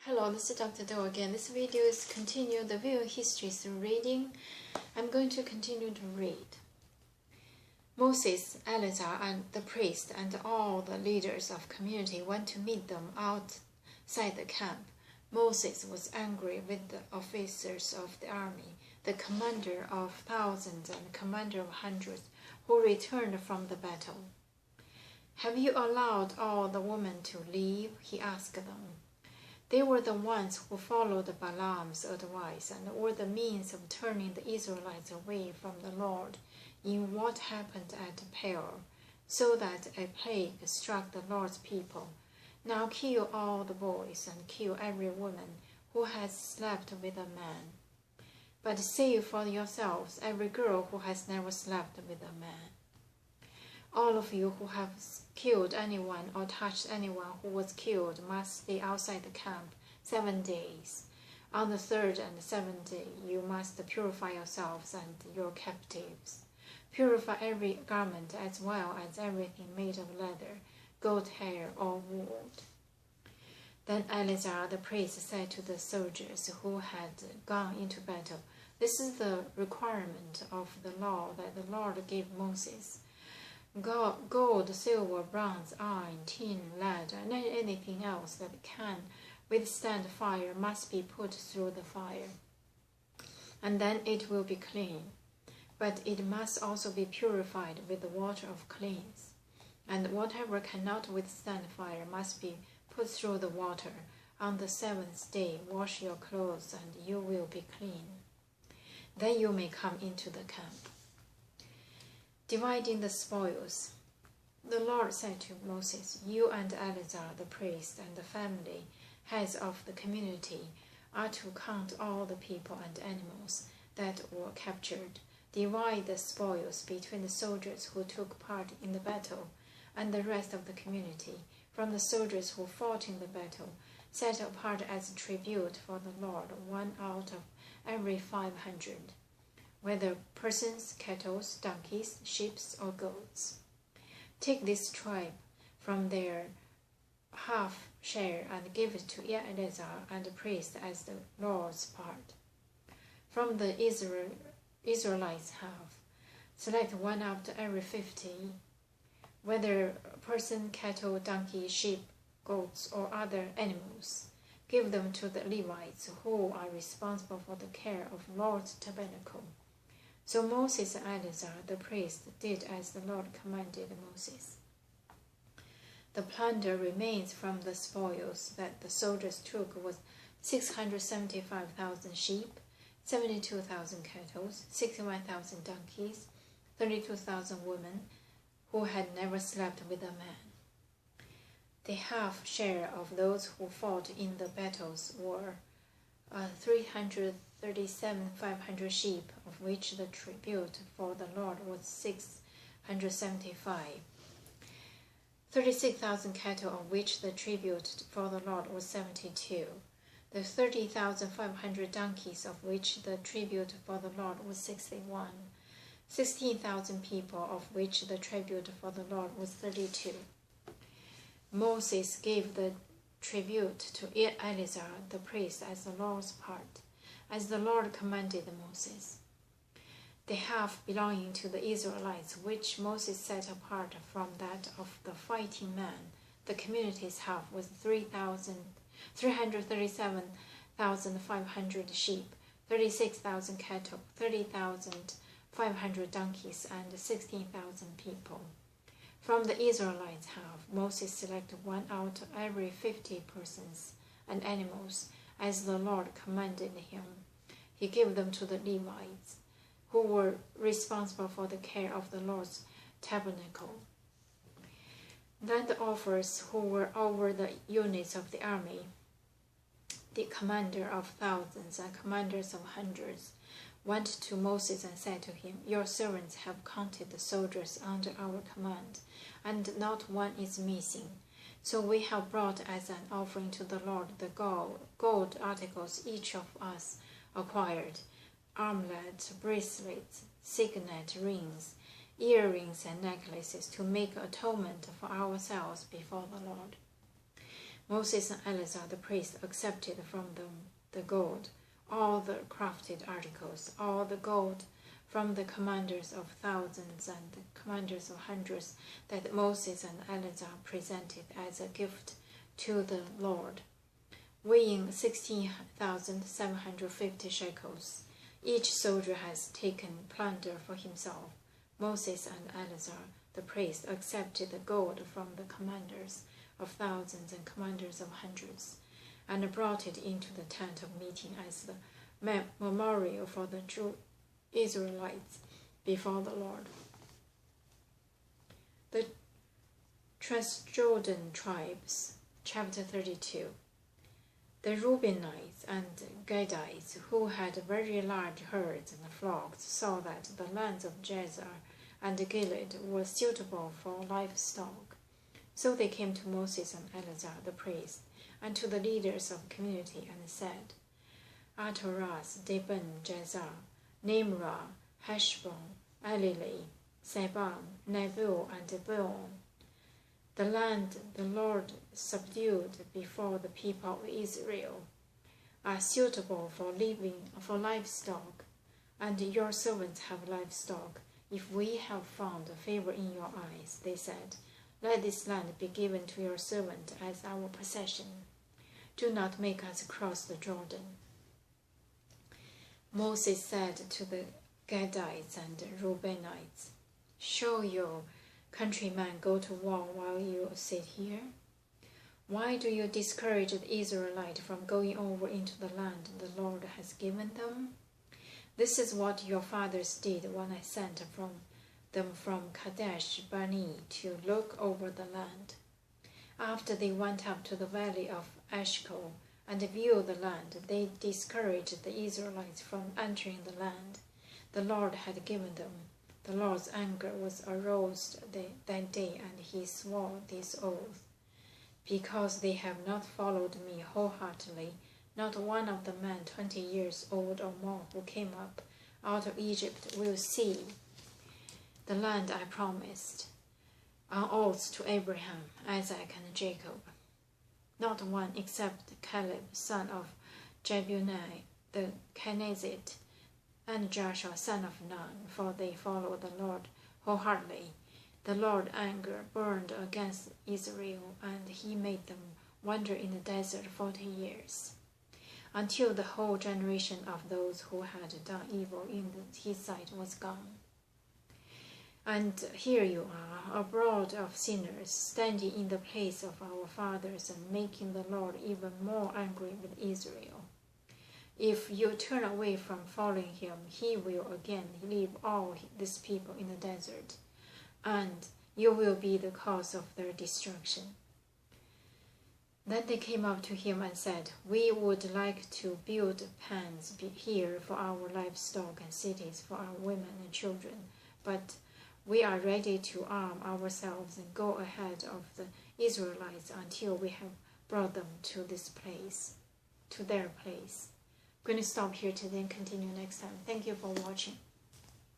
Hello, this is Dr. Do again. This video is continue the view history through reading. I'm going to continue to read. Moses, Eleazar, and the priest and all the leaders of community went to meet them outside the camp. Moses was angry with the officers of the army, the commander of thousands and commander of hundreds, who returned from the battle. "Have you allowed all the women to leave?" he asked them. They were the ones who followed Balaam's advice and were the means of turning the Israelites away from the Lord in what happened at Peor, so that a plague struck the Lord's people. Now kill all the boys and kill every woman who has slept with a man. But save for yourselves every girl who has never slept with a man. All of you who have killed anyone or touched anyone who was killed must stay outside the camp 7 days. On the third and seventh day you must purify yourselves and your captives. Purify every garment as well as everything made of leather, goat hair, or wool. Then Eleazar the priest said to the soldiers who had gone into battle, "This is the requirement of the law that the Lord gave Moses. Gold, silver, bronze, iron, tin, lead, and anything else that can withstand fire must be put through the fire, and then it will be clean. But it must also be purified with the water of cleanse. And whatever cannot withstand fire must be put through the water. On the seventh day wash your clothes, and you will be clean. Then you may come into the camp." Dividing the spoils. The Lord said to Moses, "You and Eleazar the priest and the family heads of the community are to count all the people and animals that were captured. Divide the spoils between the soldiers who took part in the battle and the rest of the community. From the soldiers who fought in the battle, set apart as a tribute for the Lord 1 out of every 500. Whether persons, cattle, donkeys, sheep, or goats. Take this tribe from their half share and give it to Eleazar and the priest as the Lord's part. From the Israelites' half, select 1 out of every 50, whether person, cattle, donkey, sheep, goats, or other animals. Give them to the Levites, who are responsible for the care of the Lord's tabernacle." So Moses and Eleazar the priest did as the Lord commanded Moses. The plunder remains from the spoils that the soldiers took was 675,000 sheep, 72,000 cattle, 61,000 donkeys, 32,000 women who had never slept with a man. The half share of those who fought in the battles were 337,500 sheep, of which the tribute for the Lord was 675. 36,000 cattle, of which the tribute for the Lord was 72. The 30,500 donkeys, of which the tribute for the Lord was 61. 16,000 people, of which the tribute for the Lord was 32. Moses gave the tribute to Eleazar the priest as the Lord's part, as the Lord commanded Moses. The half belonging to the Israelites, which Moses set apart from that of the fighting man, the community's half, was 337,500 sheep, 36,000 cattle, 30,500 donkeys, and 16,000 people. From the Israelites' half, Moses selected 1 out of every 50 persons and animals, as the Lord commanded him. He gave them to the Levites, who were responsible for the care of the Lord's tabernacle. Then the officers who were over the units of the army, the commander of thousands and commanders of hundreds, went to Moses and said to him, "Your servants have counted the soldiers under our command, and not one is missing. So we have brought as an offering to the Lord the gold articles each of us acquired, armlets, bracelets, signet rings, earrings, and necklaces, to make atonement for ourselves before the Lord." Moses and Eleazar the priest accepted from them the gold, all the crafted articles, all the gold from the commanders of thousands and the commanders of hundreds that Moses and Eleazar presented as a gift to the Lord, weighing 16,750 shekels. Each soldier has taken plunder for himself. Moses and Eleazar the priest accepted the gold from the commanders of thousands and commanders of hundreds, and brought it into the tent of meeting as the memorial for the Israelites before the Lord. The Transjordan tribes, chapter 32. The Reubenites and Gadites, who had very large herds and flocks, saw that the lands of Jazer and Gilead were suitable for livestock. So they came to Moses and Eleazar the priest, and to the leaders of the community, and said, Ataras, Deben, Jazer, Nimrah, Heshbon, Elileh, Sebam, Nebo, and Beon, the land the Lord subdued before the people of Israel, are suitable for livestock, and your servants have livestock. If we have found favor in your eyes, they said, let this land be given to your servant as our possession. Do not make us cross the Jordan. Moses said to the Gadites and Reubenites, shall your countrymen go to war while you sit here? Why do you discourage the Israelites from going over into the land the Lord has given them? This is what your fathers did when I sent them from Kadesh Barnea to look over the land. After they went up to the valley of Eshcol and viewed the land, they discouraged the Israelites from entering the land the Lord had given them. The Lord's anger was aroused that day, and he swore this oath. Because they have not followed me wholeheartedly, not one of the men 20 years old or more who came up out of Egypt will see the land I promised on oath to Abraham, Isaac, and Jacob. Not one except Caleb, son of Jephunneh the Kenizzite, and Joshua, son of Nun, for they followed the Lord wholeheartedly. The Lord's anger burned against Israel, and he made them wander in the desert 40 years, until the whole generation of those who had done evil in his sight was gone. And here you are, a brood of sinners, standing in the place of our fathers and making the Lord even more angry with Israel. If you turn away from following him, he will again leave all these people in the desert, and you will be the cause of their destruction. Then they came up to him and said, we would like to build pens here for our livestock and cities for our women and children, but we are ready to arm ourselves and go ahead of the Israelites until we have brought them to this place, to their place. I'm going to stop here today and continue next time. Thank you for watching.